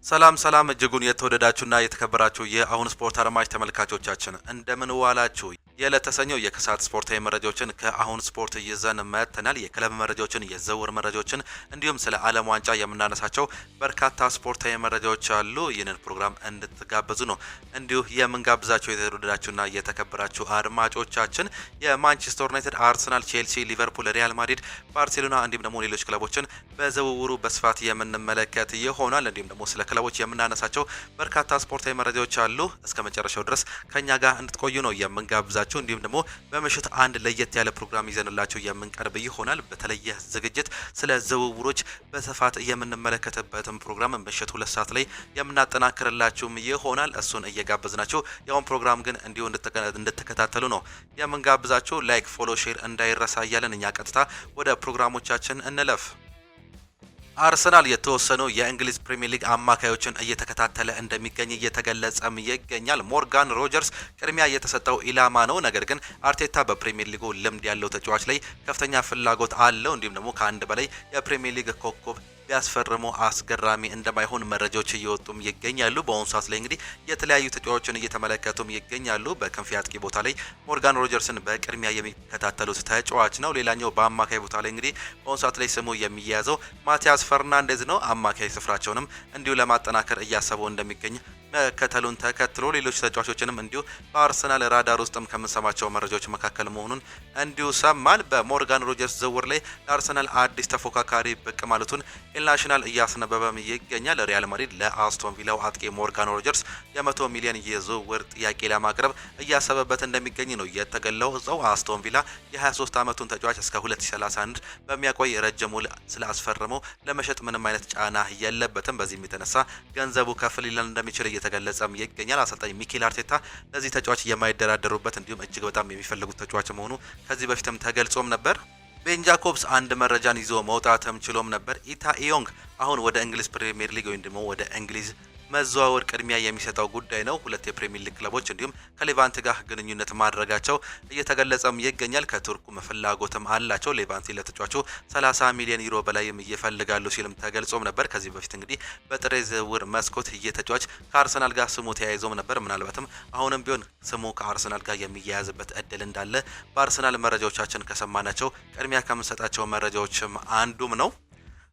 ሰላም እጅጉን የተወደዳችሁና የተከበራችሁ የአሁን ስፖርት አድማጭ ተመልካቾቻችን እንደምን ዋላችሁ። የዕለተ ሰኞ የከሰዓት ስፖርታዊ መረጃዎችን ከአሁን ስፖርት ይዘን መጥተናል። የክለብ መረጃዎችን፣ የዝውውር መረጃዎችን እንዲሁም ስለ ዓለም ዋንጫ የምናነሳቸው በርካታ ስፖርታዊ መረጃዎች አሉ። ይህንን ፕሮግራም እንድትጋበዙ ነው እንዲሁ የምንጋብዛችሁ። የተወደዳችሁና የተከበራችሁ አድማጮቻችን የማንቸስተር ዩናይትድ፣ አርሰናል፣ ቼልሲ፣ ሊቨርፑል፣ ሪያል ማድሪድ፣ ባርሴሎና እንዲሁም ደግሞ ሌሎች ክለቦችን በዝውውሩ በስፋት የምንመለከት ይሆናል። እንዲሁም ደግሞ ስለ ክለቦች የምናነሳቸው በርካታ ስፖርታዊ መረጃዎች አሉ። እስከ መጨረሻው ድረስ ከኛ ጋር እንድትቆዩ ነው የምንጋብዛችሁ። እንዲሁም ደግሞ በምሽት አንድ ለየት ያለ ፕሮግራም ይዘንላችሁ የምንቀርብ ይሆናል። በተለየ ዝግጅት ስለ ዝውውሮች በስፋት የምንመለከትበትም ፕሮግራም ምሽት 2 ሰዓት ላይ የምናጠናክርላችሁም ይሆናል። እሱን እየጋበዝናችሁ ያውን ፕሮግራም ግን እንዲሁ እንድትከታተሉ ነው የምንጋብዛችሁ። ላይክ፣ ፎሎ፣ ሼር እንዳይረሳ እያለን እኛ ቀጥታ ወደ ፕሮግራሞቻችን እንለፍ። አርሰናል የተወሰኑ የእንግሊዝ ፕሪሚየር ሊግ አማካዮችን እየተከታተለ እንደሚገኝ እየተገለጸም ይገኛል። ሞርጋን ሮጀርስ ቅድሚያ የተሰጠው ኢላማ ነው። ነገር ግን አርቴታ በፕሪሚየር ሊጉ ልምድ ያለው ተጫዋች ላይ ከፍተኛ ፍላጎት አለው። እንዲሁም ደግሞ ከአንድ በላይ የፕሪሚየር ሊግ ኮከብ ቢያስፈርሙ አስገራሚ እንደማይሆን መረጃዎች እየወጡም ይገኛሉ። በአሁኑ ሰዓት ላይ እንግዲህ የተለያዩ ተጫዋቾችን እየተመለከቱም ይገኛሉ። በክንፍ አጥቂ ቦታ ላይ ሞርጋን ሮጀርስን በቅድሚያ የሚከታተሉት ተጫዋች ነው። ሌላኛው በአማካይ ቦታ ላይ እንግዲህ በአሁኑ ሰዓት ላይ ስሙ የሚያዘው ማቲያስ ፈርናንዴዝ ነው። አማካይ ስፍራቸውንም እንዲሁ ለማጠናከር እያሰቡ እንደሚገኝ መከተሉን ተከትሎ ሌሎች ተጫዋቾችንም እንዲሁ በአርሰናል ራዳር ውስጥም ከምንሰማቸው መረጃዎች መካከል መሆኑን እንዲሁ ሰማን። በሞርጋን ሮጀርስ ዝውውር ላይ ለአርሰናል አዲስ ተፎካካሪ ብቅ ማለቱን ኢልናሽናል እያስነበበም ይገኛል። ሪያል ማድሪድ ለአስቶን ቪላው አጥቂ ሞርጋን ሮጀርስ የ100 ሚሊዮን የዝውውር ጥያቄ ለማቅረብ እያሰበበት እንደሚገኝ ነው የተገለጸው። አስቶን ቪላ የ23 ዓመቱን ተጫዋች እስከ 2031 በሚያቆይ ረጅም ውል ስላስፈረመው ለመሸጥ ምንም አይነት ጫና የለበትም። በዚህም የተነሳ ገንዘቡ ከፍ ሊል እንደሚችል እየተገለጸም ይገኛል። አሰልጣኝ ሚኬል አርቴታ ለዚህ ተጫዋች የማይደራደሩበት እንዲሁም እጅግ በጣም የሚፈልጉት ተጫዋች መሆኑ ከዚህ በፊትም ተገልጾም ነበር። ቤን ጃኮብስ አንድ መረጃን ይዞ መውጣትም ችሎም ነበር። ኢታ ኢዮንግ አሁን ወደ እንግሊዝ ፕሪሚየር ሊግ ወይም ደግሞ ወደ እንግሊዝ መዘዋወር ቅድሚያ የሚሰጠው ጉዳይ ነው። ሁለት የፕሪሚየር ሊግ ክለቦች እንዲሁም ከሌቫንት ጋር ግንኙነት ማድረጋቸው እየተገለጸም ይገኛል። ከቱርኩ ፍላጎትም አላቸው። ሌቫንት ለተጫዋቹ 30 ሚሊዮን ዩሮ በላይም ይፈልጋሉ ሲልም ተገልጾም ነበር። ከዚህ በፊት እንግዲህ በጥር ዝውውር መስኮት እየተጫዋች ከአርሰናል ጋር ስሙ ተያይዞም ነበር። ምናልባትም አሁንም ቢሆን ስሙ ከአርሰናል ጋር የሚያያዝበት እድል እንዳለ በአርሰናል መረጃዎቻችን ከሰማናቸው ቅድሚያ ከምንሰጣቸው መረጃዎችም አንዱም ነው።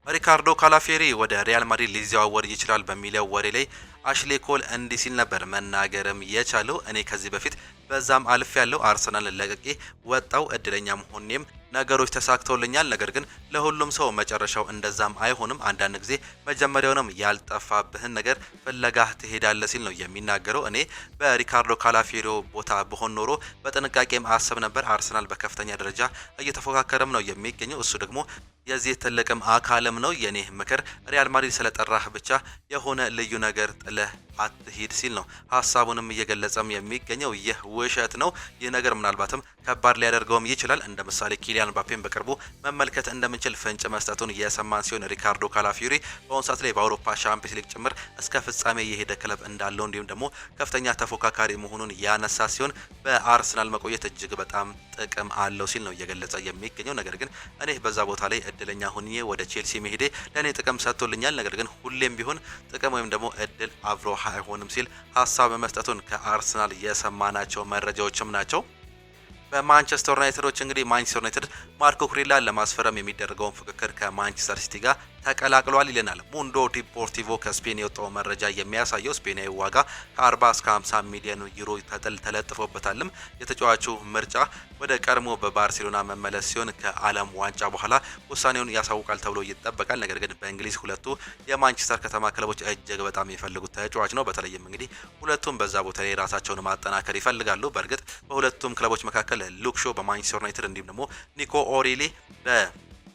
ሪካርዶ ካላፊዮሪ ወደ ሪያል ማድሪድ ሊዘዋወር ይችላል በሚለው ወሬ ላይ አሽሌ ኮል እንዲህ ሲል ነበር መናገርም የቻለው። እኔ ከዚህ በፊት በዛም አልፍ ያለው አርሰናል ለቅቄ ወጣው እድለኛም ሆኔም ነገሮች ተሳክተውልኛል። ነገር ግን ለሁሉም ሰው መጨረሻው እንደዛም አይሆንም። አንዳንድ ጊዜ መጀመሪያውንም ያልጠፋብህን ነገር ፍለጋ ትሄዳለህ ሲል ነው የሚናገረው። እኔ በሪካርዶ ካላፊዮሪ ቦታ በሆን ኖሮ በጥንቃቄም አሰብ ነበር። አርሰናል በከፍተኛ ደረጃ እየተፎካከረም ነው የሚገኘው። እሱ ደግሞ የዚህ ትልቅም አካልም ነው። የኔ ምክር ሪያል ማድሪድ ስለጠራህ ብቻ የሆነ ልዩ ነገር ጥለህ አትሂድ ሲል ነው ሀሳቡንም እየገለጸም የሚገኘው። ይህ ውሸት ነው። ይህ ነገር ምናልባትም ከባድ ሊያደርገውም ይችላል። እንደ ምሳሌ ኪሊያን ምባፔን በቅርቡ መመልከት እንደምንችል ፍንጭ መስጠቱን የሰማን ሲሆን ሪካርዶ ካላፊዮሪ በአሁኑ ሰዓት ላይ በአውሮፓ ሻምፒዮንስ ሊግ ጭምር እስከ ፍጻሜ የሄደ ክለብ እንዳለው እንዲሁም ደግሞ ከፍተኛ ተፎካካሪ መሆኑን ያነሳ ሲሆን በአርሰናል መቆየት እጅግ በጣም ጥቅም አለው ሲል ነው እየገለጸ የሚገኘው። ነገር ግን እኔ በዛ ቦታ ላይ እድለኛ ሁኜ ወደ ቼልሲ መሄዴ ለእኔ ጥቅም ሰጥቶልኛል። ነገር ግን ሁሌም ቢሆን ጥቅም ወይም ደግሞ እድል አብሮ አይሆንም ሲል ሀሳብ መስጠቱን ከአርሰናል የሰማናቸው መረጃዎችም ናቸው። በማንቸስተር ዩናይትዶች እንግዲህ ማንቸስተር ዩናይትድ ማርኮ ኩሬላን ለማስፈረም የሚደረገውን ፍክክር ከማንቸስተር ሲቲ ጋር ተቀላቅሏል ይለናል ሙንዶ ዲፖርቲቮ። ከስፔን የወጣው መረጃ የሚያሳየው ስፔናዊ ዋጋ ከ40 እስከ 50 ሚሊዮን ዩሮ ተለጥፎበታልም። የተጫዋቹ ምርጫ ወደ ቀድሞ በባርሴሎና መመለስ ሲሆን ከዓለም ዋንጫ በኋላ ውሳኔውን ያሳውቃል ተብሎ ይጠበቃል። ነገር ግን በእንግሊዝ ሁለቱ የማንቸስተር ከተማ ክለቦች እጅግ በጣም የሚፈልጉት ተጫዋች ነው። በተለይም እንግዲህ ሁለቱም በዛ ቦታ ላይ ራሳቸውን ማጠናከር ይፈልጋሉ። በእርግጥ በሁለቱም ክለቦች መካከል ሉክ ሾው በማንቸስተር ዩናይትድ እንዲሁም ደግሞ ኒኮ ኦሪሊ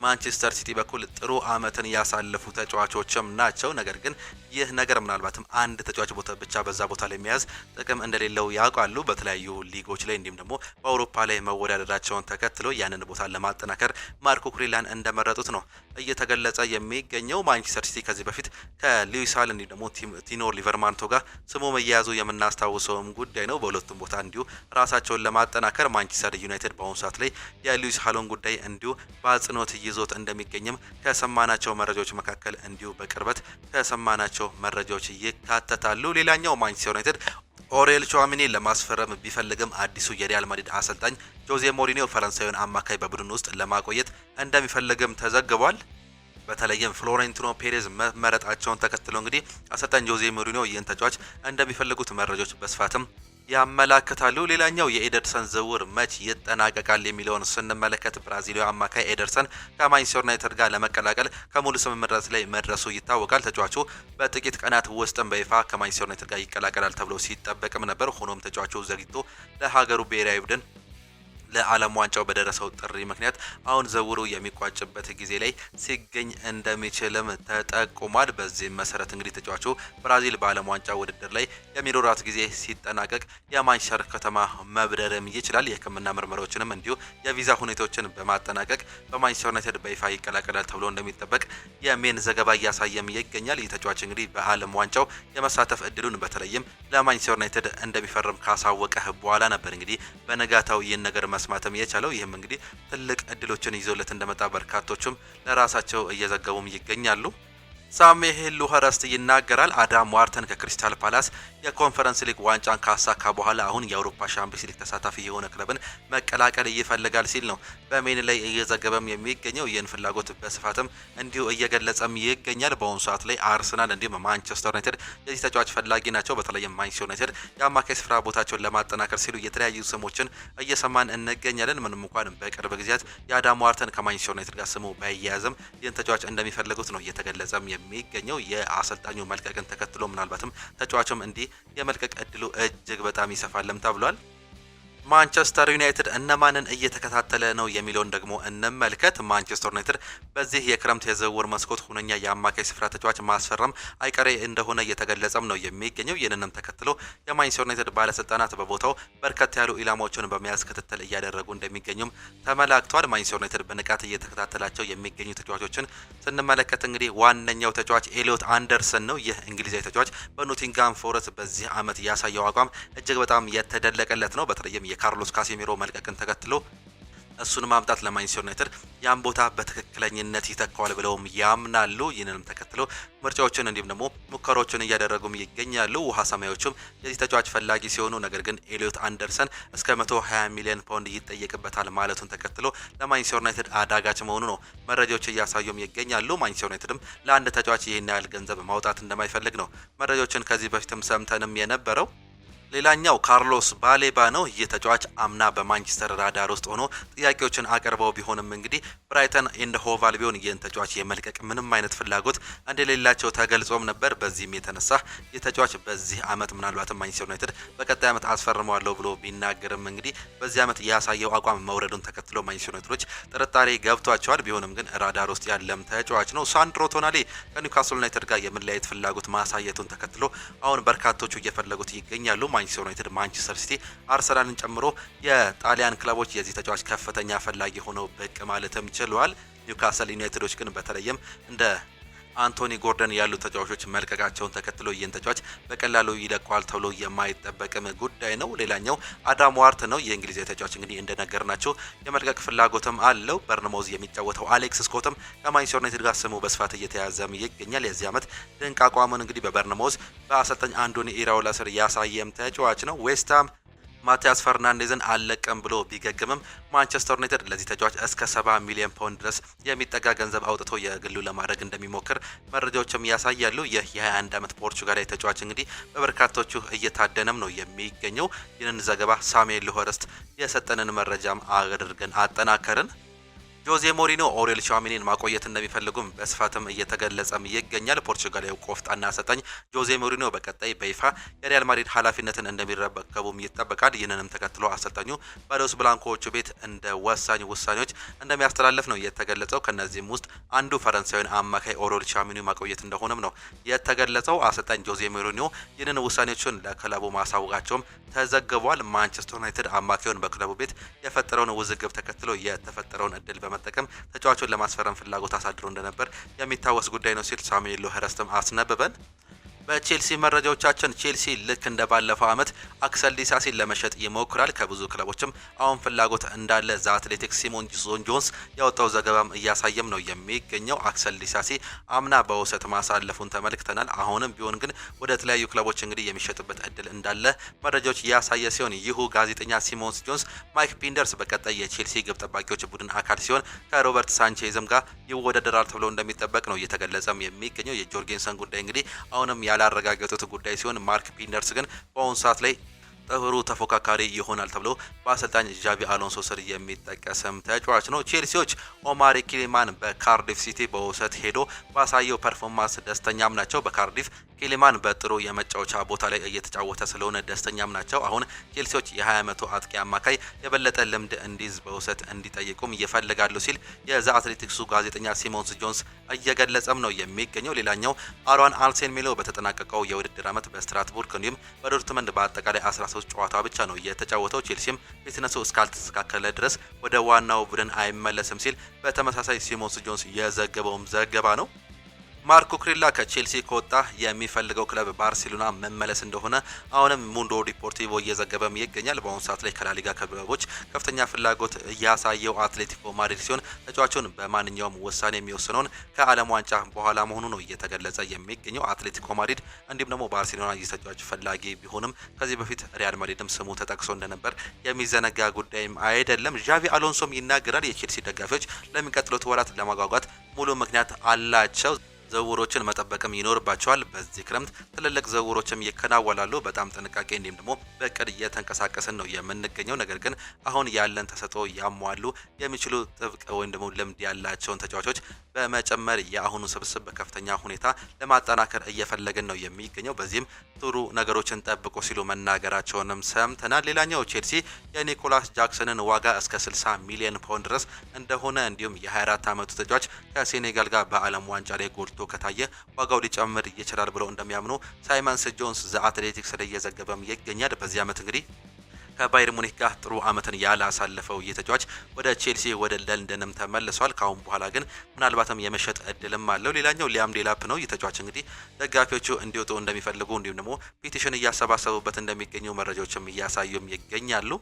ማንቸስተር ሲቲ በኩል ጥሩ አመትን ያሳለፉ ተጫዋቾችም ናቸው። ነገር ግን ይህ ነገር ምናልባትም አንድ ተጫዋች ቦታ ብቻ በዛ ቦታ ላይ የሚያዝ ጥቅም እንደሌለው ያውቃሉ። በተለያዩ ሊጎች ላይ እንዲሁም ደግሞ በአውሮፓ ላይ መወዳደራቸውን ተከትሎ ያንን ቦታ ለማጠናከር ማርኮ ኩሬላን እንደመረጡት ነው እየተገለጸ የሚገኘው። ማንቸስተር ሲቲ ከዚህ በፊት ከሉዊስ ሃል እንዲሁም ደግሞ ቲኖ ሊቨርማንቶ ጋር ስሙ መያያዙ የምናስታውሰውም ጉዳይ ነው። በሁለቱም ቦታ እንዲሁ ራሳቸውን ለማጠናከር ማንቸስተር ዩናይትድ በአሁኑ ሰዓት ላይ የሉዊስ ሃልን ጉዳይ እንዲሁ በአጽንኦት ይዞት እንደሚገኝም ከሰማናቸው መረጃዎች መካከል እንዲሁ በቅርበት ከሰማናቸው መረጃዎች ይካተታሉ። ሌላኛው ማንቸስተር ዩናይትድ ኦሬል ቹዋሚኒን ለማስፈረም ቢፈልግም አዲሱ የሪያል ማድሪድ አሰልጣኝ ጆዜ ሞሪኒዮ ፈረንሳዊውን አማካይ በቡድን ውስጥ ለማቆየት እንደሚፈልግም ተዘግቧል። በተለይም ፍሎሬንቲኖ ፔሬዝ መመረጣቸውን ተከትሎ እንግዲህ አሰልጣኝ ጆዜ ሞሪኒዮ ይህን ተጫዋች እንደሚፈልጉት መረጃዎች በስፋትም ያመላክታሉ። ሌላኛው የኤደርሰን ዝውውር መች ይጠናቀቃል የሚለውን ስንመለከት ብራዚላዊ አማካይ ኤደርሰን ከማንቸስተር ዩናይትድ ጋር ለመቀላቀል ከሙሉ ስምምነት ላይ መድረሱ ይታወቃል። ተጫዋቹ በጥቂት ቀናት ውስጥም በይፋ ከማንቸስተር ዩናይትድ ጋር ይቀላቀላል ተብሎ ሲጠበቅም ነበር። ሆኖም ተጫዋቹ ዘግይቶ ለሀገሩ ብሔራዊ ቡድን ለዓለም ዋንጫው በደረሰው ጥሪ ምክንያት አሁን ዝውውሩ የሚቋጭበት ጊዜ ላይ ሲገኝ እንደሚችልም ተጠቁሟል። በዚህም መሰረት እንግዲህ ተጫዋቹ ብራዚል በዓለም ዋንጫ ውድድር ላይ የሚኖራት ጊዜ ሲጠናቀቅ የማንቸስተር ከተማ መብረርም ይችላል። የሕክምና ምርመራዎችንም እንዲሁ የቪዛ ሁኔታዎችን በማጠናቀቅ በማንቸስተር ዩናይትድ በይፋ ይቀላቀላል ተብሎ እንደሚጠበቅ የሜን ዘገባ እያሳየም ይገኛል። ይህ ተጫዋች እንግዲህ በዓለም ዋንጫው የመሳተፍ እድሉን በተለይም ለማንቸስተር ዩናይትድ እንደሚፈርም ካሳወቀ በኋላ ነበር እንግዲህ በነጋታው ይህን ነገር መስማትም የቻለው። ይህም እንግዲህ ትልቅ እድሎችን ይዞለት እንደመጣ በርካቶችም ለራሳቸው እየዘገቡም ይገኛሉ። ሳሙኤል ሉኸረስት ይናገራል። አዳም ዋርተን ከክሪስታል ፓላስ የኮንፈረንስ ሊግ ዋንጫን ካሳካ በኋላ አሁን የአውሮፓ ሻምፒዮንስ ሊግ ተሳታፊ የሆነ ክለብን መቀላቀል ይፈልጋል ሲል ነው በሜን ላይ እየዘገበም የሚገኘው። ይህን ፍላጎት በስፋትም እንዲሁ እየገለጸም ይገኛል። በአሁኑ ሰዓት ላይ አርሰናል እንዲሁም ማንቸስተር ዩናይትድ የዚህ ተጫዋች ፈላጊ ናቸው። በተለይም ማንቸስተር ዩናይትድ የአማካይ ስፍራ ቦታቸውን ለማጠናከር ሲሉ የተለያዩ ስሞችን እየሰማን እንገኛለን። ምንም እንኳን በቅርብ ጊዜያት የአዳም ዋርተን ከማንቸስተር ዩናይትድ ጋር ስሙ ባይያያዝም ይህን ተጫዋች እንደሚፈልጉት ነው እየተገለጸም የሚገኘው። የአሰልጣኙ መልቀቅን ተከትሎ ምናልባትም ተጫዋቹም እንዲህ የመልቀቅ እድሉ እጅግ በጣም ይሰፋልም ተብሏል። ማንቸስተር ዩናይትድ እነማንን እየተከታተለ ነው የሚለውን ደግሞ እንመልከት። ማንቸስተር ዩናይትድ በዚህ የክረምት የዝውውር መስኮት ሁነኛ የአማካይ ስፍራ ተጫዋች ማስፈረም አይቀሬ እንደሆነ እየተገለጸም ነው የሚገኘው። ይህንንም ተከትሎ የማንቸስተር ዩናይትድ ባለስልጣናት በቦታው በርከት ያሉ ኢላማዎችን በመያዝ ክትትል እያደረጉ እንደሚገኙም ተመላክቷል። ማንቸስተር ዩናይትድ በንቃት እየተከታተላቸው የሚገኙ ተጫዋቾችን ስንመለከት እንግዲህ ዋነኛው ተጫዋች ኤሊዮት አንደርሰን ነው። ይህ እንግሊዛዊ ተጫዋች በኖቲንጋም ፎረስት በዚህ ዓመት ያሳየው አቋም እጅግ በጣም የተደለቀለት ነው። በተለይም የካርሎስ ካሴሚሮ መልቀቅን ተከትሎ እሱን ማምጣት ለማንቸስተር ዩናይትድ ያን ቦታ በትክክለኝነት ይተካዋል ብለውም ያምናሉ። ይህንንም ተከትሎ ምርጫዎችን እንዲሁም ደግሞ ሙከራዎችን እያደረጉም ይገኛሉ። ውሃ ሰማዮቹም የዚህ ተጫዋች ፈላጊ ሲሆኑ ነገር ግን ኤሊዮት አንደርሰን እስከ 120 ሚሊዮን ፓውንድ ይጠየቅበታል ማለቱን ተከትሎ ለማንቸስተር ዩናይትድ አዳጋች መሆኑ ነው መረጃዎች እያሳዩም ይገኛሉ። ማንቸስተር ዩናይትድም ለአንድ ተጫዋች ይህን ያህል ገንዘብ ማውጣት እንደማይፈልግ ነው መረጃዎችን ከዚህ በፊትም ሰምተንም የነበረው። ሌላኛው ካርሎስ ባሌባ ነው። ይህ ተጫዋች አምና በማንቸስተር ራዳር ውስጥ ሆኖ ጥያቄዎችን አቅርበው ቢሆንም እንግዲህ ብራይተን ኤንድ ሆቭ አልቢዮን ይህን ተጫዋች የመልቀቅ ምንም አይነት ፍላጎት እንደሌላቸው ተገልጾም ነበር። በዚህም የተነሳ ይህ ተጫዋች በዚህ ዓመት ምናልባትም ማንቸስተር ዩናይትድ በቀጣይ ዓመት አስፈርመዋለሁ ብሎ ቢናገርም እንግዲህ በዚህ ዓመት ያሳየው አቋም መውረዱን ተከትሎ ማንቸስተር ዩናይትዶች ጥርጣሬ ገብቷቸዋል። ቢሆንም ግን ራዳር ውስጥ ያለም ተጫዋች ነው። ሳንድሮ ቶናሌ ከኒውካስል ዩናይትድ ጋር የመለያየት ፍላጎት ማሳየቱን ተከትሎ አሁን በርካቶቹ እየፈለጉት ይገኛሉ። ማንቸስተር ዩናይትድ፣ ማንቸስተር ሲቲ፣ አርሰናልን ጨምሮ የጣሊያን ክለቦች የዚህ ተጫዋች ከፍተኛ ፈላጊ ሆነው ብቅ ማለትም ችሏል። ኒውካስል ዩናይትዶች ግን በተለይም እንደ አንቶኒ ጎርደን ያሉ ተጫዋቾች መልቀቃቸውን ተከትሎ ይህን ተጫዋች በቀላሉ ይለቋል ተብሎ የማይጠበቅም ጉዳይ ነው። ሌላኛው አዳም ዋርት ነው። የእንግሊዛዊ ተጫዋች እንግዲህ እንደነገርናቸው የመልቀቅ ፍላጎትም አለው። በርንማውዝ የሚጫወተው አሌክስ ስኮትም ከማንቸስተር ዩናይትድ ጋር ስሙ በስፋት እየተያዘም ይገኛል። የዚህ ዓመት ድንቅ አቋሙን እንግዲህ በበርንማውዝ በአሰልጣኝ አንዶኒ ኢራኦላ ስር ያሳየም ተጫዋች ነው። ዌስትሃም ማቲያስ ፈርናንዴዝን አለቀም ብሎ ቢገግምም ማንቸስተር ዩናይትድ ለዚህ ተጫዋች እስከ 70 ሚሊዮን ፓውንድ ድረስ የሚጠጋ ገንዘብ አውጥቶ የግሉ ለማድረግ እንደሚሞክር መረጃዎችም ያሳያሉ። ይህ የ21 ዓመት ፖርቹጋላዊ ተጫዋች እንግዲህ በበርካቶቹ እየታደነም ነው የሚገኘው። ይህንን ዘገባ ሳሙኤል ሉኸረስት የሰጠንን መረጃም አድርገን አጠናከርን። ጆዜ ሞሪኖ ኦሬል ቹዋሚኒን ማቆየት እንደሚፈልጉም በስፋትም እየተገለጸም ይገኛል። ፖርቹጋላዊ ቆፍጣና አሰልጣኝ ጆዜ ሞሪኖ በቀጣይ በይፋ የሪያል ማድሪድ ኃላፊነትን እንደሚረከቡም ይጠበቃል። ይህንንም ተከትሎ አሰልጣኙ በሎስ ብላንኮዎቹ ቤት እንደ ወሳኝ ውሳኔዎች እንደሚያስተላልፍ ነው የተገለጸው። ከነዚህም ውስጥ አንዱ ፈረንሳዊን አማካይ ኦሬል ቹዋሚኒ ማቆየት እንደሆነም ነው የተገለጸው። አሰልጣኝ ጆዜ ሞሪኖ ይህንን ውሳኔዎችን ለክለቡ ማሳወቃቸውም ተዘግቧል። ማንቸስተር ዩናይትድ አማካዩን በክለቡ ቤት የፈጠረውን ውዝግብ ተከትሎ የተፈጠረውን እድል በመጠቀም ተጫዋቹን ለማስፈረም ፍላጎት አሳድሮ እንደነበር የሚታወስ ጉዳይ ነው ሲል ሳሙኤል ሉኸረስትም አስነብበን። በቼልሲ መረጃዎቻችን ቼልሲ ልክ እንደ ባለፈው ዓመት አክሰል ዲሳሲን ለመሸጥ ይሞክራል። ከብዙ ክለቦችም አሁን ፍላጎት እንዳለ ዘ አትሌቲክስ ሲሞን ጆንስ ያወጣው ዘገባም እያሳየም ነው የሚገኘው። አክሰል ዲሳሲ አምና በውሰት ማሳለፉን ተመልክተናል። አሁንም ቢሆን ግን ወደ ተለያዩ ክለቦች እንግዲህ የሚሸጥበት እድል እንዳለ መረጃዎች ያሳየ ሲሆን ይሁ ጋዜጠኛ ሲሞን ጆንስ ማይክ ፒንደርስ በቀጣይ የቼልሲ ግብ ጠባቂዎች ቡድን አካል ሲሆን ከሮበርት ሳንቼዝም ጋር ይወዳደራል ተብሎ እንደሚጠበቅ ነው እየተገለጸም የሚገኘው። የጆርጌንሰን ጉዳይ እንግዲህ አሁንም ያላረጋገጡት ጉዳይ ሲሆን ማርክ ፒንደርስ ግን በአሁኑ ሰዓት ላይ ጥሩ ተፎካካሪ ይሆናል ተብሎ በአሰልጣኝ ዣቪ አሎንሶ ስር የሚጠቀስም ተጫዋች ነው። ቼልሲዎች ኦማሪ ኪሊማን በካርዲፍ ሲቲ በውሰት ሄዶ ባሳየው ፐርፎርማንስ ደስተኛም ናቸው። በካርዲፍ ኪሊማን በጥሩ የመጫወቻ ቦታ ላይ እየተጫወተ ስለሆነ ደስተኛም ናቸው። አሁን ቼልሲዎች የ20 ዓመቱ አጥቂ አማካይ የበለጠ ልምድ እንዲይዝ በውሰት እንዲጠይቁም ይፈልጋሉ ሲል የዛ አትሌቲክሱ ጋዜጠኛ ሲሞንስ ጆንስ እየገለጸም ነው የሚገኘው። ሌላኛው አሮን አልሴን ሜሎ በተጠናቀቀው የውድድር ዓመት በስትራስቡርግ እንዲሁም በዶርትመንድ በአጠቃላይ 13 ጨዋታ ብቻ ነው የተጫወተው። ቼልሲም ፊትነሱ እስካልተስተካከለ ድረስ ወደ ዋናው ቡድን አይመለስም ሲል በተመሳሳይ ሲሞንስ ጆንስ የዘገበውም ዘገባ ነው። ማርኮ ኩሬላ ከቼልሲ ከወጣ የሚፈልገው ክለብ ባርሴሎና መመለስ እንደሆነ አሁንም ሙንዶ ዲፖርቲቮ እየዘገበም ይገኛል። በአሁኑ ሰዓት ላይ ከላሊጋ ክለቦች ከፍተኛ ፍላጎት እያሳየው አትሌቲኮ ማድሪድ ሲሆን ተጫዋቹን በማንኛውም ውሳኔ የሚወስነውን ከዓለም ዋንጫ በኋላ መሆኑ ነው እየተገለጸ የሚገኘው። አትሌቲኮ ማድሪድ እንዲሁም ደግሞ ባርሴሎና የተጫዋች ፈላጊ ቢሆንም ከዚህ በፊት ሪያል ማድሪድም ስሙ ተጠቅሶ እንደነበር የሚዘነጋ ጉዳይም አይደለም። ዣቪ አሎንሶም ይናገራል። የቼልሲ ደጋፊዎች ለሚቀጥሉት ወራት ለማጓጓት ሙሉ ምክንያት አላቸው። ዝውውሮችን መጠበቅም ይኖርባቸዋል። በዚህ ክረምት ትልልቅ ዝውውሮችም ይከናወናሉ። በጣም ጥንቃቄ እንዲሁም ደግሞ በእቅድ እየተንቀሳቀስን ነው የምንገኘው። ነገር ግን አሁን ያለን ተሰጥኦ ያሟሉ የሚችሉ ጥብቅ ወይም ደግሞ ልምድ ያላቸውን ተጫዋቾች በመጨመር የአሁኑ ስብስብ በከፍተኛ ሁኔታ ለማጠናከር እየፈለግን ነው የሚገኘው። በዚህም ጥሩ ነገሮችን ጠብቁ ሲሉ መናገራቸውንም ሰምተናል። ሌላኛው ቼልሲ የኒኮላስ ጃክሰንን ዋጋ እስከ 60 ሚሊዮን ፓውንድ ድረስ እንደሆነ እንዲሁም የ24 ዓመቱ ተጫዋች ከሴኔጋል ጋር በዓለም ዋንጫ ላይ ጎልቶ ከታየ ዋጋው ሊጨምር ይችላል ብለው እንደሚያምኑ ሳይመንስ ጆንስ ዘ አትሌቲክስ ላይ እየዘገበም ይገኛል። በዚህ ዓመት እንግዲህ ከባየር ሙኒክ ጋር ጥሩ ዓመትን ያላሳለፈው የተጫዋች ወደ ቼልሲ ወደ ለንደንም ተመልሷል። ካሁን በኋላ ግን ምናልባትም የመሸጥ እድልም አለው። ሌላኛው ሊያም ዴላፕ ነው። የተጫዋች እንግዲህ ደጋፊዎቹ እንዲወጡ እንደሚፈልጉ እንዲሁም ደግሞ ፒቲሽን እያሰባሰቡበት እንደሚገኙ መረጃዎችም እያሳዩም ይገኛሉ።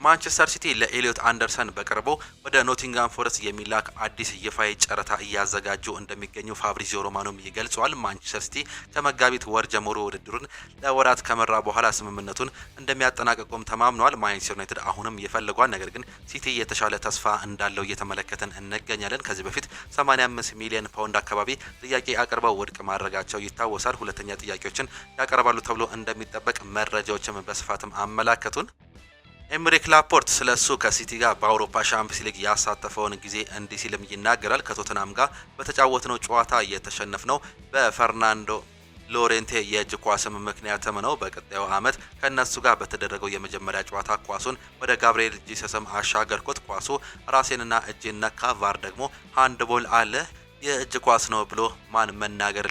ማንቸስተር ሲቲ ለኤሊዮት አንደርሰን በቅርቡ ወደ ኖቲንጋም ፎረስት የሚላክ አዲስ ይፋዊ ጨረታ እያዘጋጁ እንደሚገኙ ፋብሪዚዮ ሮማኖም ይገልጿል። ማንቸስተር ሲቲ ከመጋቢት ወር ጀምሮ ውድድሩን ለወራት ከመራ በኋላ ስምምነቱን እንደሚያጠናቀቁም ተማምኗል። ማንቸስተር ዩናይትድ አሁንም ይፈልጓል። ነገር ግን ሲቲ የተሻለ ተስፋ እንዳለው እየተመለከተን እንገኛለን። ከዚህ በፊት 85 ሚሊዮን ፓውንድ አካባቢ ጥያቄ አቅርበው ውድቅ ማድረጋቸው ይታወሳል። ሁለተኛ ጥያቄዎችን ያቀርባሉ ተብሎ እንደሚጠበቅ መረጃዎችም በስፋትም አመላከቱን። ኤምሪክ ላፖርት ስለሱ ከሲቲ ጋር በአውሮፓ ሻምፒዮንስ ሊግ ያሳተፈውን ጊዜ እንዲህ ሲልም ይናገራል። ከቶተናም ጋር በተጫወትነው ጨዋታ የተሸነፍነው በፈርናንዶ ሎሬንቴ የእጅ ኳስም ምክንያትም ነው። በቀጣዩ ዓመት ከነሱ ጋር በተደረገው የመጀመሪያ ጨዋታ ኳሱን ወደ ጋብሪኤል ጂሰስም አሻገርኩት። ኳሱ ራሴንና እጄን ነካ። ቫር ደግሞ ሃንድቦል አለ። የእጅ ኳስ ነው ብሎ ማን መናገር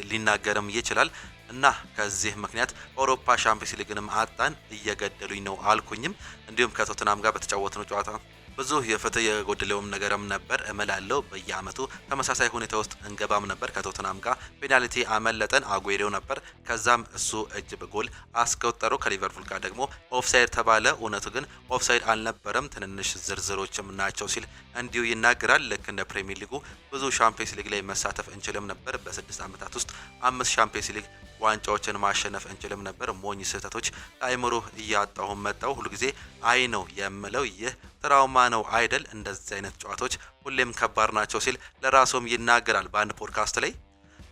ሊናገርም ይችላል። እና ከዚህ ምክንያት በአውሮፓ ሻምፒዮንስ ሊግንም አጣን፣ እየገደሉኝ ነው አልኩኝም። እንዲሁም ከቶተናም ጋር በተጫወትነው ጨዋታ ብዙ የፍትህ የጎደለውም ነገርም ነበር እምላለው። በየአመቱ ተመሳሳይ ሁኔታ ውስጥ እንገባም ነበር። ከቶተናም ጋር ፔናልቲ አመለጠን፣ አጉዌሮ ነበር። ከዛም እሱ እጅ በጎል አስቆጠሩ። ከሊቨርፑል ጋር ደግሞ ኦፍሳይድ ተባለ። እውነቱ ግን ኦፍሳይድ አልነበረም፣ ትንንሽ ዝርዝሮችም ናቸው ሲል እንዲሁ ይናገራል። ልክ እንደ ፕሪሚየር ሊጉ ብዙ ሻምፒዮንስ ሊግ ላይ መሳተፍ እንችልም ነበር። በ6 ዓመታት ውስጥ 5 ሻምፒዮንስ ሊግ ዋንጫዎችን ማሸነፍ እንችልም ነበር። ሞኝ ስህተቶች አይምሮ እያጣሁም መጣው። ሁሉ ጊዜ አይ ነው የምለው ይህ ትራውማ ነው አይደል? እንደዚህ አይነት ጨዋታዎች ሁሌም ከባድ ናቸው ሲል ለራሱም ይናገራል በአንድ ፖድካስት ላይ።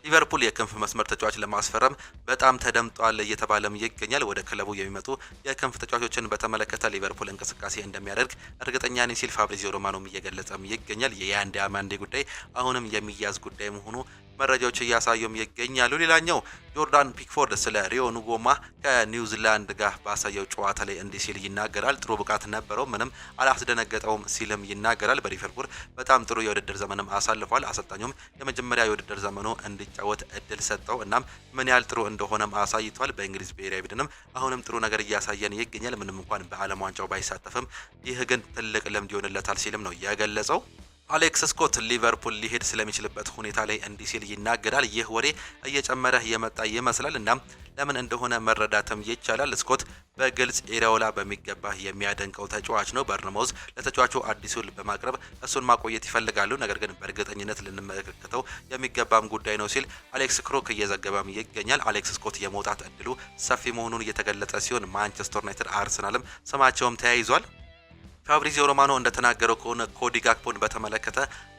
ሊቨርፑል የክንፍ መስመር ተጫዋች ለማስፈረም በጣም ተደምጧል እየተባለም ይገኛል። ወደ ክለቡ የሚመጡ የክንፍ ተጫዋቾችን በተመለከተ ሊቨርፑል እንቅስቃሴ እንደሚያደርግ እርግጠኛ ነኝ ሲል ፋብሪዚዮ ሮማኖም እየገለጸም ይገኛል። የያንዲ አማንዴ ጉዳይ አሁንም የሚያዝ ጉዳይ መሆኑ መረጃዎች እያሳዩም ይገኛሉ። ሌላኛው ጆርዳን ፒክፎርድ ስለ ሪዮ ኑጎማ ከኒውዚላንድ ጋር ባሳየው ጨዋታ ላይ እንዲህ ሲል ይናገራል። ጥሩ ብቃት ነበረው፣ ምንም አላስደነገጠውም ሲልም ይናገራል። በሊቨርፑል በጣም ጥሩ የውድድር ዘመንም አሳልፏል። አሰልጣኙም የመጀመሪያ የውድድር ዘመኑ እንዲጫወት እድል ሰጠው። እናም ምን ያህል ጥሩ እንደሆነም አሳይቷል። በእንግሊዝ ብሔራዊ ቡድንም አሁንም ጥሩ ነገር እያሳየን ይገኛል። ምንም እንኳን በዓለም ዋንጫው ባይሳተፍም ይህ ግን ትልቅ ልምድ ይሆንለታል ሲልም ነው የገለጸው። አሌክስ ስኮት ሊቨርፑል ሊሄድ ስለሚችልበት ሁኔታ ላይ እንዲህ ሲል ይናገራል። ይህ ወሬ እየጨመረ የመጣ ይመስላል እናም ለምን እንደሆነ መረዳትም ይቻላል። ስኮት በግልጽ ኢራኦላ በሚገባ የሚያደንቀው ተጫዋች ነው። በርንማውዝ ለተጫዋቹ አዲሱን በማቅረብ እሱን ማቆየት ይፈልጋሉ፣ ነገር ግን በእርግጠኝነት ልንመለከተው የሚገባም ጉዳይ ነው ሲል አሌክስ ክሮክ እየዘገበም ይገኛል። አሌክስ ስኮት የመውጣት እድሉ ሰፊ መሆኑን እየተገለጸ ሲሆን ማንቸስተር ዩናይትድ፣ አርሰናልም ስማቸውም ተያይዟል። ፋብሪዚዮ ሮማኖ እንደተናገረው ከሆነ ኮዲ ጋክፖን በተመለከተ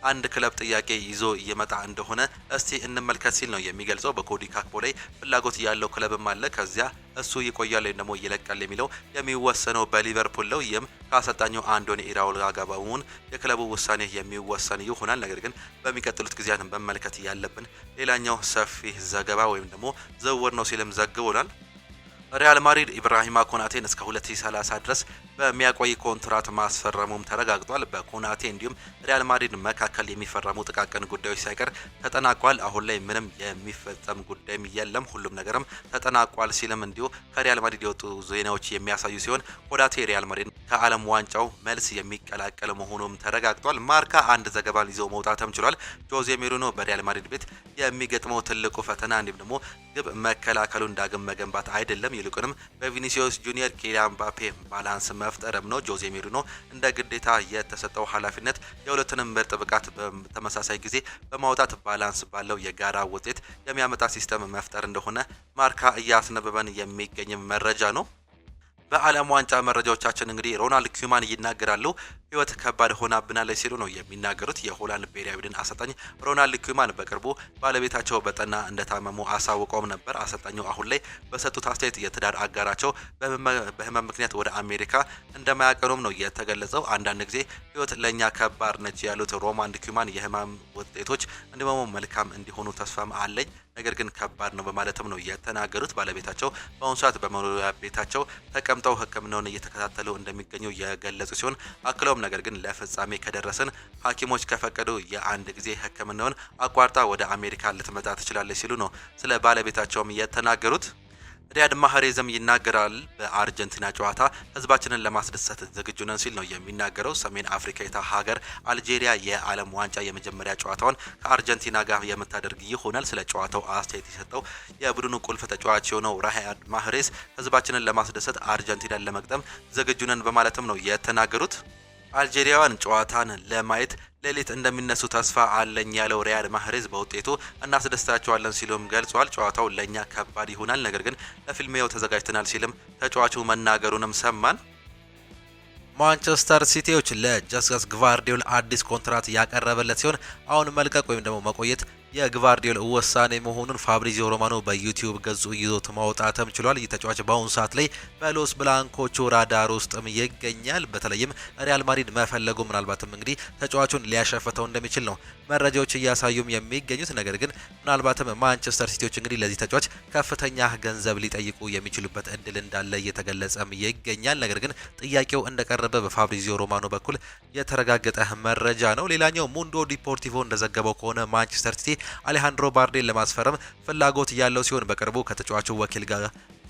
አንድ ክለብ ጥያቄ ይዞ እየመጣ እንደሆነ እስቲ እንመልከት ሲል ነው የሚገልጸው። በኮዲ ጋክፖ ላይ ፍላጎት ያለው ክለብም አለ። ከዚያ እሱ ይቆያል ወይም ደግሞ ይለቃል የሚለው የሚወሰነው በሊቨርፑል ነው። ይህም ከአሰልጣኙ አንዶኒ ኢራኦላ ጋር በመሆን የክለቡ ውሳኔ የሚወሰን ይሆናል። ነገር ግን በሚቀጥሉት ጊዜያት መመልከት ያለብን ሌላኛው ሰፊ ዘገባ ወይም ደግሞ ዝውውር ነው ሲልም ዘግቦናል። ሪያል ማድሪድ ኢብራሂማ ኮናቴን እስከ 2030 ድረስ በሚያቆይ ኮንትራት ማስፈረሙም ተረጋግጧል። በኮናቴ እንዲሁም ሪያል ማድሪድ መካከል የሚፈረሙ ጥቃቅን ጉዳዮች ሳይቀር ተጠናቋል። አሁን ላይ ምንም የሚፈጸም ጉዳይም የለም፣ ሁሉም ነገርም ተጠናቋል ሲልም እንዲሁ ከሪያል ማድሪድ የወጡ ዜናዎች የሚያሳዩ ሲሆን ኮናቴ ሪያል ማድሪድ ከዓለም ዋንጫው መልስ የሚቀላቀል መሆኑም ተረጋግጧል። ማርካ አንድ ዘገባን ይዞ መውጣትም ችሏል። ጆዜ ሞሪኖ በሪያል ማድሪድ ቤት የሚገጥመው ትልቁ ፈተና እንዲሁም ደግሞ ግብ መከላከሉን ዳግም መገንባት አይደለም፣ ይልቁንም በቪኒሲዮስ ጁኒየር ኪሊያን ምባፔ ባላንስ መፍጠርም ነው። ጆዜ ሞሪኖ እንደ ግዴታ የተሰጠው ኃላፊነት የሁለቱንም ምርጥ ብቃት በተመሳሳይ ጊዜ በማውጣት ባላንስ ባለው የጋራ ውጤት የሚያመጣ ሲስተም መፍጠር እንደሆነ ማርካ እያስነበበን የሚገኝ መረጃ ነው። በዓለም ዋንጫ መረጃዎቻችን እንግዲህ ሮናልድ ኩማን ይናገራሉ። ህይወት ከባድ ሆናብናለች ሲሉ ነው የሚናገሩት። የሆላንድ ብሔራዊ ቡድን አሰልጣኝ ሮናልድ ኩማን በቅርቡ ባለቤታቸው በጠና እንደታመሙ አሳውቀውም ነበር። አሰልጣኙ አሁን ላይ በሰጡት አስተያየት የትዳር አጋራቸው በህመም ምክንያት ወደ አሜሪካ እንደማያቀኑም ነው የተገለጸው። አንዳንድ ጊዜ ህይወት ለእኛ ከባድ ነች ያሉት ሮናልድ ኩማን የህመም ውጤቶች እንዲሁም መልካም እንዲሆኑ ተስፋም አለኝ፣ ነገር ግን ከባድ ነው በማለትም ነው የተናገሩት። ባለቤታቸው በአሁኑ ሰዓት በመኖሪያ ቤታቸው ተቀምጠው ሕክምናውን እየተከታተሉ እንደሚገኙ የገለጹ ሲሆን አክለውም ነገር ግን ለፍጻሜ ከደረስን ሐኪሞች ከፈቀዱ የአንድ ጊዜ ሕክምናውን አቋርጣ ወደ አሜሪካ ልትመጣ ትችላለች ሲሉ ነው ስለ ባለቤታቸውም የተናገሩት። ሪያድ ማህሬዝም ይናገራል። በአርጀንቲና ጨዋታ ህዝባችንን ለማስደሰት ዝግጁ ነን ሲል ነው የሚናገረው። ሰሜን አፍሪካዊቷ ሀገር አልጄሪያ የዓለም ዋንጫ የመጀመሪያ ጨዋታውን ከአርጀንቲና ጋር የምታደርግ ይሆናል። ስለ ጨዋታው አስተያየት የሰጠው የቡድኑ ቁልፍ ተጫዋች የሆነው ሪያድ ማህሬዝ ህዝባችንን ለማስደሰት አርጀንቲናን ለመግጠም ዝግጁ ነን በማለትም ነው የተናገሩት። አልጄሪያውያን ጨዋታን ለማየት ሌሊት እንደሚነሱ ተስፋ አለኝ ያለው ሪያድ ማህሬዝ በውጤቱ እናስደስታቸዋለን ሲሉም ገልጿል። ጨዋታው ለኛ ከባድ ይሆናል፣ ነገር ግን ለፊልሜው ተዘጋጅተናል ሲልም ተጫዋቹ መናገሩንም ሰማን። ማንቸስተር ሲቲዎች ለጀሰስ ግቫርዲዮል አዲስ ኮንትራት ያቀረበለት ሲሆን አሁን መልቀቅ ወይም ደግሞ መቆየት የግቫርዲዮል ውሳኔ መሆኑን ፋብሪዚዮ ሮማኖ በዩቲዩብ ገጹ ይዞት ማውጣትም ችሏል። ይህ ተጫዋች በአሁኑ ሰዓት ላይ በሎስ ብላንኮቹ ራዳር ውስጥም ይገኛል። በተለይም ሪያል ማድሪድ መፈለጉ ምናልባትም እንግዲህ ተጫዋቹን ሊያሸፍተው እንደሚችል ነው መረጃዎች እያሳዩም የሚገኙት። ነገር ግን ምናልባትም ማንቸስተር ሲቲዎች እንግዲህ ለዚህ ተጫዋች ከፍተኛ ገንዘብ ሊጠይቁ የሚችሉበት እድል እንዳለ እየተገለጸም ይገኛል። ነገር ግን ጥያቄው እንደቀረበ በፋብሪዚዮ ሮማኖ በኩል የተረጋገጠ መረጃ ነው። ሌላኛው ሙንዶ ዲፖርቲቮ እንደዘገበው ከሆነ ማንቸስተር ሲቲ አሌሃንድሮ ባርዴን ለማስፈረም ፍላጎት ያለው ሲሆን በቅርቡ ከተጫዋቹ ወኪል ጋር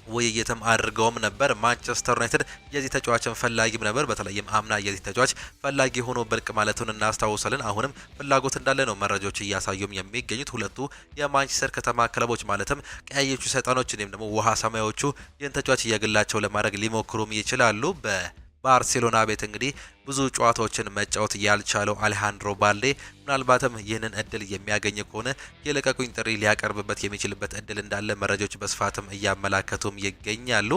ውይይትም አድርገውም ነበር። ማንቸስተር ዩናይትድ የዚህ ተጫዋችን ፈላጊም ነበር። በተለይም አምና የዚህ ተጫዋች ፈላጊ ሆኖ ብልቅ ማለቱን እናስታውሳለን። አሁንም ፍላጎት እንዳለ ነው መረጃዎች እያሳዩም የሚገኙት። ሁለቱ የማንቸስተር ከተማ ክለቦች ማለትም ቀያዮቹ ሰይጣኖች ወይም ደግሞ ውሃ ሰማያዎቹ ይህን ተጫዋች የግላቸው ለማድረግ ሊሞክሩም ይችላሉ። ባርሴሎና ቤት እንግዲህ ብዙ ጨዋታዎችን መጫወት ያልቻለው አሌሃንድሮ ባልዴ ምናልባትም ይህንን እድል የሚያገኝ ከሆነ የለቀቁኝ ጥሪ ሊያቀርብበት የሚችልበት እድል እንዳለ መረጃዎች በስፋትም እያመላከቱም ይገኛሉ።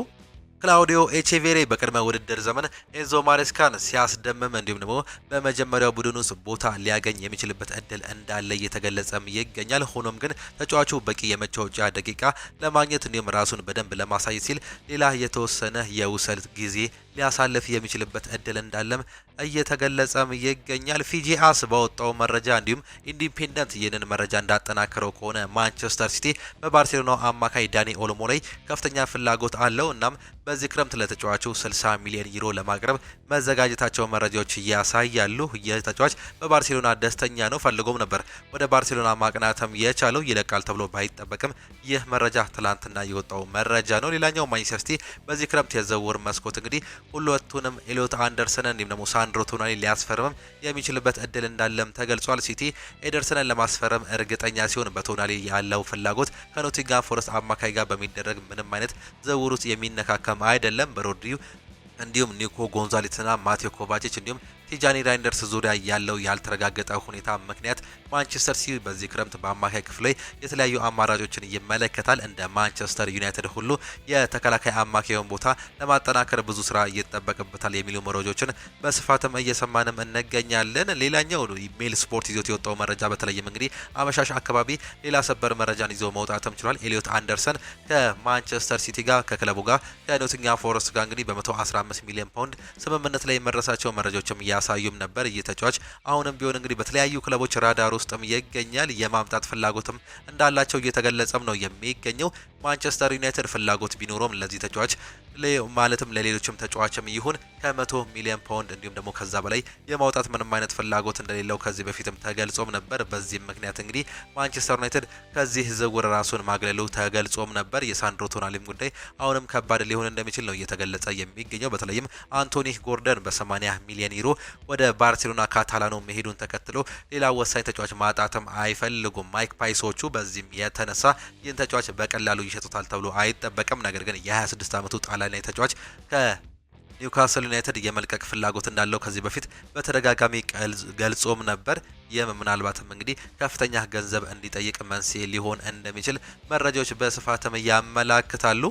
ክላውዲዮ ኤቼቬሬ በቅድመ ውድድር ዘመን ኤንዞ ማሬስካን ሲያስደምም እንዲሁም ደግሞ በመጀመሪያው ቡድን ውስጥ ቦታ ሊያገኝ የሚችልበት እድል እንዳለ እየተገለጸም ይገኛል። ሆኖም ግን ተጫዋቹ በቂ የመጫወቻ ደቂቃ ለማግኘት እንዲሁም ራሱን በደንብ ለማሳየት ሲል ሌላ የተወሰነ የውሰት ጊዜ ሊያሳልፍ የሚችልበት እድል እንዳለም እየተገለጸም ይገኛል። ፊጂአስ ባወጣው መረጃ እንዲሁም ኢንዲፔንደንት ይህንን መረጃ እንዳጠናከረው ከሆነ ማንቸስተር ሲቲ በባርሴሎናው አማካይ ዳኒ ኦልሞ ላይ ከፍተኛ ፍላጎት አለው። እናም በዚህ ክረምት ለተጫዋቹ 60 ሚሊዮን ዩሮ ለማቅረብ መዘጋጀታቸው መረጃዎች ያሳያሉ። ይህ ተጫዋች በባርሴሎና ደስተኛ ነው፣ ፈልጎም ነበር ወደ ባርሴሎና ማቅናተም የቻለው። ይለቃል ተብሎ ባይጠበቅም ይህ መረጃ ትላንትና የወጣው መረጃ ነው። ሌላኛው ማንቸስተር ሲቲ በዚህ ክረምት የዝውውር መስኮት እንግዲህ ሁለቱንም ኤሊዮት አንደርሰን እንዲሁም ደግሞ ሳንድሮ ቶናሊ ሊያስፈርምም የሚችልበት እድል እንዳለም ተገልጿል። ሲቲ ኤደርሰንን ለማስፈረም እርግጠኛ ሲሆን በቶናሊ ያለው ፍላጎት ከኖቲንግሃም ፎረስት አማካይ ጋር በሚደረግ ምንም አይነት ዝውውር ውስጥ የሚነካከም አይደለም። በሮድሪው እንዲሁም ኒኮ ጎንዛሌስና ማቴዮ ኮቫቺች እንዲሁም ቲጃኒ ራይንደርስ ዙሪያ ያለው ያልተረጋገጠ ሁኔታ ምክንያት ማንቸስተር ሲቲ በዚህ ክረምት በአማካይ ክፍል ላይ የተለያዩ አማራጮችን ይመለከታል። እንደ ማንቸስተር ዩናይትድ ሁሉ የተከላካይ አማካዩን ቦታ ለማጠናከር ብዙ ስራ ይጠበቅበታል የሚሉ መረጃዎችን በስፋትም እየሰማንም እንገኛለን። ሌላኛው ሜል ስፖርት ይዞት የወጣው መረጃ በተለይም እንግዲህ አመሻሽ አካባቢ ሌላ ሰበር መረጃን ይዞ መውጣትም ችሏል። ኤሊዮት አንደርሰን ከማንቸስተር ሲቲ ጋር ከክለቡ ጋር ከኖቲንግሃም ፎረስት ጋር እንግዲህ በ115 ሚሊዮን ፓውንድ ስምምነት ላይ መድረሳቸው መረጃዎችም ያሳዩም ነበር። ይህ ተጫዋች አሁንም ቢሆን እንግዲህ በተለያዩ ክለቦች ራዳር ውስጥም ይገኛል። የማምጣት ፍላጎትም እንዳላቸው እየተገለጸም ነው የሚገኘው። ማንቸስተር ዩናይትድ ፍላጎት ቢኖረውም ለዚህ ተጫዋች ማለትም ለሌሎችም ተጫዋችም ይሁን ከ100 ሚሊዮን ፓውንድ እንዲሁም ደግሞ ከዛ በላይ የማውጣት ምንም አይነት ፍላጎት እንደሌለው ከዚህ በፊትም ተገልጾም ነበር። በዚህም ምክንያት እንግዲህ ማንቸስተር ዩናይትድ ከዚህ ዝውውር ራሱን ማግለሉ ተገልጾም ነበር። የሳንድሮ ቶናሊም ጉዳይ አሁንም ከባድ ሊሆን እንደሚችል ነው እየተገለጸ የሚገኘው። በተለይም አንቶኒ ጎርደን በ80 ሚሊዮን ዩሮ ወደ ባርሴሎና ካታላኖ መሄዱን ተከትሎ ሌላ ወሳኝ ተጫዋች ማጣትም አይፈልጉም ማይክ ፓይሶቹ። በዚህም የተነሳ ይህን ተጫዋች በቀላሉ ይሸጡታል ተብሎ አይጠበቅም። ነገር ግን የ26 ዓመቱ ጣሊያናዊ ተጫዋች ከኒውካስል ዩናይትድ የመልቀቅ ፍላጎት እንዳለው ከዚህ በፊት በተደጋጋሚ ገልጾም ነበር። ይህም ምናልባትም እንግዲህ ከፍተኛ ገንዘብ እንዲጠይቅ መንስኤ ሊሆን እንደሚችል መረጃዎች በስፋትም ያመላክታሉ።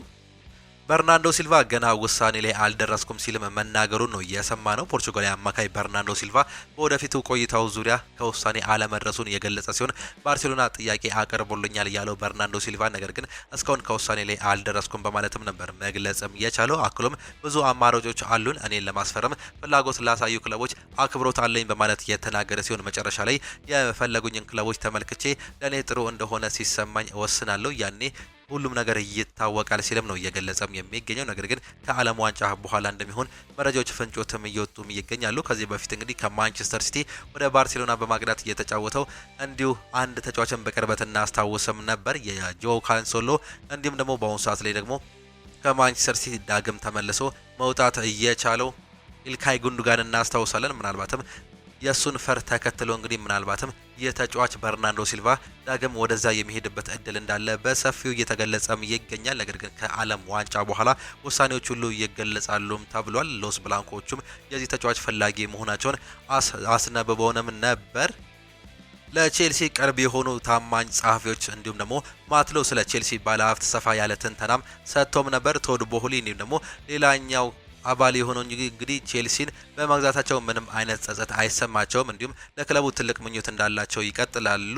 በርናንዶ ሲልቫ ገና ውሳኔ ላይ አልደረስኩም ሲልም መናገሩን ነው የሰማ ነው። ፖርቹጋላዊ አማካይ በርናንዶ ሲልቫ በወደፊቱ ቆይታው ዙሪያ ከውሳኔ አለመድረሱን የገለጸ ሲሆን ባርሴሎና ጥያቄ አቅርቦልኛል ያለው በርናንዶ ሲልቫ ነገር ግን እስካሁን ከውሳኔ ላይ አልደረስኩም በማለትም ነበር መግለጽም የቻለው። አክሎም ብዙ አማራጮች አሉን፣ እኔን ለማስፈረም ፍላጎት ላሳዩ ክለቦች አክብሮት አለኝ በማለት የተናገረ ሲሆን መጨረሻ ላይ የፈለጉኝን ክለቦች ተመልክቼ ለእኔ ጥሩ እንደሆነ ሲሰማኝ እወስናለሁ፣ ያኔ ሁሉም ነገር ይታወቃል ሲልም ነው እየገለጸም የሚገኘው። ነገር ግን ከዓለም ዋንጫ በኋላ እንደሚሆን መረጃዎች ፍንጮትም እየወጡም ይገኛሉ። ከዚህ በፊት እንግዲህ ከማንቸስተር ሲቲ ወደ ባርሴሎና በማቅናት እየተጫወተው እንዲሁ አንድ ተጫዋችን በቅርበት እናስታውስም ነበር የጆ ካንሴሎ። እንዲሁም ደግሞ በአሁኑ ሰዓት ላይ ደግሞ ከማንቸስተር ሲቲ ዳግም ተመልሶ መውጣት እየቻለው ኢልካይ ጉንዱጋን እናስታውሳለን። ምናልባትም የሱን ፈር ተከትሎ እንግዲህ ምናልባትም የተጫዋች በርናንዶ ሲልቫ ዳግም ወደዛ የሚሄድበት እድል እንዳለ በሰፊው እየተገለጸም ይገኛል። ነገር ግን ከዓለም ዋንጫ በኋላ ውሳኔዎች ሁሉ ይገለጻሉም ተብሏል። ሎስ ብላንኮቹም የዚህ ተጫዋች ፈላጊ መሆናቸውን አስነብበውንም ነበር። ለቼልሲ ቅርብ የሆኑ ታማኝ ጸሐፊዎች እንዲሁም ደግሞ ማትሎ ስለ ቼልሲ ባለሀብት ሰፋ ያለ ትንተናም ሰጥቶም ነበር። ቶድ ቦህሊ እንዲሁም ደግሞ ሌላኛው አባል የሆነው እንግዲህ ቼልሲን በመግዛታቸው ምንም አይነት ጸጸት አይሰማቸውም። እንዲሁም ለክለቡ ትልቅ ምኞት እንዳላቸው ይቀጥላሉ።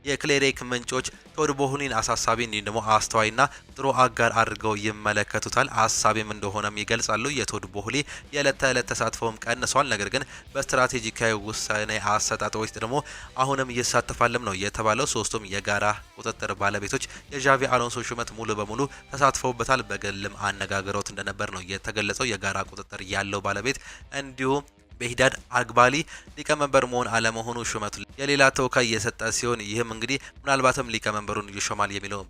የክሌሬክ ምንጮች ቶድ ቦህሊን አሳሳቢ እንዲሁም ደግሞ አስተዋይና ጥሩ አጋር አድርገው ይመለከቱታል። አሳቢም እንደሆነም ይገልጻሉ። የቶድ ቦህሊ የዕለት ተዕለት ተሳትፎም ቀንሷል። ነገር ግን በስትራቴጂካዊ ውሳኔ አሰጣጦች ደግሞ አሁንም ይሳተፋልም ነው የተባለው። ሶስቱም የጋራ ቁጥጥር ባለቤቶች የዣቪ አሎንሶ ሹመት ሙሉ በሙሉ ተሳትፈውበታል። በግልም አነጋግረውት እንደነበር ነው የተገለጸው። የጋራ ቁጥጥር ያለው ባለቤት እንዲሁም በሂዳድ አግባሊ ሊቀመንበር መሆን አለመሆኑ ሹመቱ የሌላ ተወካይ የሰጠ ሲሆን ይህም እንግዲህ ምናልባትም ሊቀመንበሩን ይሾማል የሚለው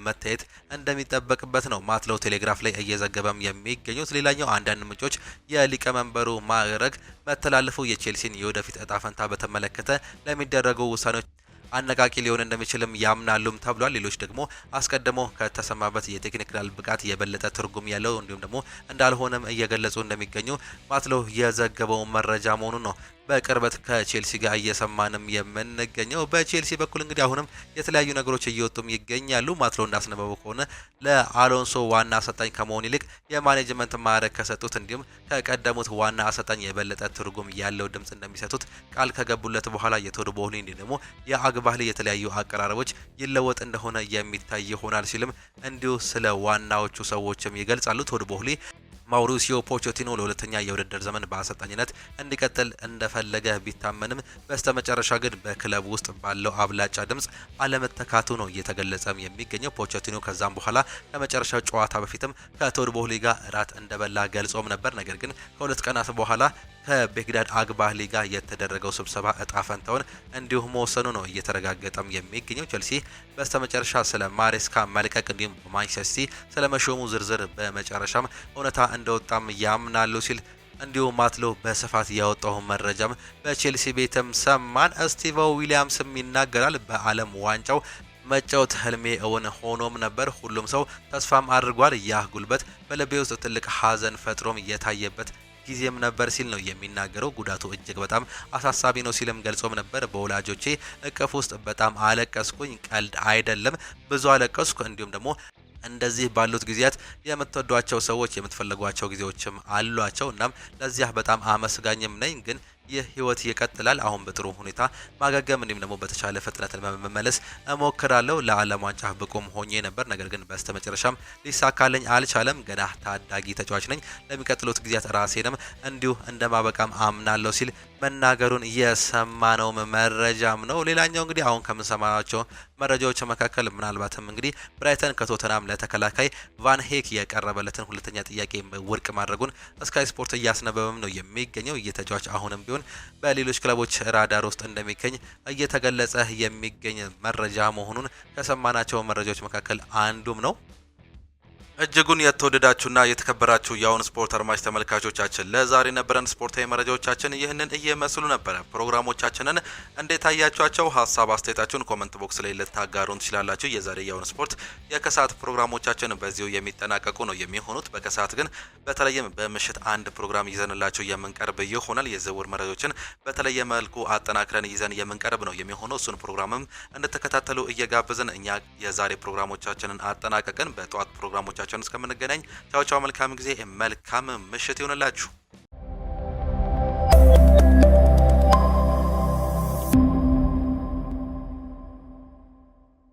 መታየት እንደሚጠበቅበት ነው ማትለው ቴሌግራፍ ላይ እየዘገበም የሚገኙት። ሌላኛው አንዳንድ ምንጮች የሊቀመንበሩ ማዕረግ መተላለፉ የቼልሲን የወደፊት እጣ ፈንታ በተመለከተ ለሚደረጉ ውሳኔዎች አነቃቂ ሊሆን እንደሚችልም ያምናሉም ተብሏል። ሌሎች ደግሞ አስቀድሞ ከተሰማበት የቴክኒካል ብቃት የበለጠ ትርጉም ያለው እንዲሁም ደግሞ እንዳልሆነም እየገለጹ እንደሚገኙ ማትለው የዘገበው መረጃ መሆኑን ነው በቅርበት ከቼልሲ ጋር እየሰማንም የምንገኘው። በቼልሲ በኩል እንግዲህ አሁንም የተለያዩ ነገሮች እየወጡም ይገኛሉ። ማትሎ እንዳስነበበው ከሆነ ለአሎንሶ ዋና አሰልጣኝ ከመሆን ይልቅ የማኔጅመንት ማዕረግ ከሰጡት እንዲሁም ከቀደሙት ዋና አሰልጣኝ የበለጠ ትርጉም ያለው ድምጽ እንደሚሰጡት ቃል ከገቡለት በኋላ የቶድ ቦህሊ እንዲሁም ደግሞ የአግባህሊ የተለያዩ አቀራረቦች ይለወጥ እንደሆነ የሚታይ ይሆናል ሲልም እንዲሁ ስለ ዋናዎቹ ሰዎችም ይገልጻሉ። ቶድ ቦህሊ ማውሪሲዮ ፖቼቲኖ ለሁለተኛ የውድድር ዘመን በአሰልጣኝነት እንዲቀጥል እንደፈለገ ቢታመንም በስተመጨረሻ ግን በክለብ ውስጥ ባለው አብላጫ ድምጽ አለመተካቱ ነው እየተገለጸም የሚገኘው። ፖቼቲኖ ከዛም በኋላ ከመጨረሻው ጨዋታ በፊትም ከቶድ ቦህሊ ጋር እራት እንደበላ ገልጾም ነበር። ነገር ግን ከሁለት ቀናት በኋላ ከቤግዳድ አግባህሊ ጋር የተደረገው ስብሰባ እጣ ፈንታውን እንዲሁ መወሰኑ ነው እየተረጋገጠም የሚገኘው። ቸልሲ በስተመጨረሻ ስለ ማሬስካ መልቀቅ እንዲሁም በማንቸስተር ሲቲ ስለ መሾሙ ዝርዝር በመጨረሻም እውነታ እንደወጣም ያምናሉ ሲል እንዲሁ ማትሎ በስፋት ያወጣው መረጃም በቼልሲ ቤትም ሰማን። ስቲቭ ዊሊያምስም ይናገራል። በዓለም ዋንጫው መጫወት ህልሜ እውን ሆኖም ነበር። ሁሉም ሰው ተስፋም አድርጓል። ያ ጉልበት በልቤ ውስጥ ትልቅ ሀዘን ፈጥሮም የታየበት ጊዜም ነበር ሲል ነው የሚናገረው። ጉዳቱ እጅግ በጣም አሳሳቢ ነው ሲልም ገልጾም ነበር። በወላጆቼ እቅፍ ውስጥ በጣም አለቀስኩኝ። ቀልድ አይደለም፣ ብዙ አለቀስኩ። እንዲሁም ደግሞ እንደዚህ ባሉት ጊዜያት የምትወዷቸው ሰዎች የምትፈልጓቸው ጊዜዎችም አሏቸው። እናም ለዚያ በጣም አመስጋኝም ነኝ። ግን ይህ ህይወት ይቀጥላል። አሁን በጥሩ ሁኔታ ማገገም እንዲሁም ደግሞ በተሻለ ፍጥነት መመለስ እሞክራለሁ። ለዓለም ዋንጫ ብቁም ሆኜ ነበር፣ ነገር ግን በስተመጨረሻም ሊሳካልኝ አልቻለም። ገና ታዳጊ ተጫዋች ነኝ። ለሚቀጥሉት ጊዜያት ራሴንም እንዲሁ እንደማበቃም አምናለሁ ሲል መናገሩን የሰማነው መረጃም ነው። ሌላኛው እንግዲህ አሁን ከምንሰማቸው መረጃዎች መካከል ምናልባትም እንግዲህ ብራይተን ከቶተናም ለተከላካይ ቫን ሄክ የቀረበለትን ሁለተኛ ጥያቄ ውድቅ ማድረጉን ስካይ ስፖርት እያስነበበም ነው የሚገኘው። እየተጫዋች አሁንም ቢሆን በሌሎች ክለቦች ራዳር ውስጥ እንደሚገኝ እየተገለጸ የሚገኝ መረጃ መሆኑን ከሰማናቸው መረጃዎች መካከል አንዱም ነው። እጅጉን የተወደዳችሁና የተከበራችሁ የአሁን ስፖርት አድማጭ ተመልካቾቻችን ለዛሬ ነበረን ስፖርታዊ መረጃዎቻችን ይህንን እየመስሉ ነበረ። ፕሮግራሞቻችንን እንዴት አያችኋቸው? ሀሳብ አስተያየታችሁን ኮመንት ቦክስ ላይ ልታጋሩን ትችላላችሁ። የዛሬ የአሁን ስፖርት የከሰዓት ፕሮግራሞቻችን በዚሁ የሚጠናቀቁ ነው የሚሆኑት። በከሰዓት ግን በተለይም በምሽት አንድ ፕሮግራም ይዘንላችሁ የምንቀርብ ይሆናል። የዝውውር መረጃዎችን በተለየ መልኩ አጠናክረን ይዘን የምንቀርብ ነው የሚሆነው። እሱን ፕሮግራምም እንድትከታተሉ እየጋበዝን እኛ የዛሬ ፕሮግራሞቻችንን አጠናቀቅን። በጠዋት ፕሮግራሞቻችን እስከምንገናኝ ቻው ቻው። መልካም ጊዜ፣ መልካም ምሽት ይሁንላችሁ።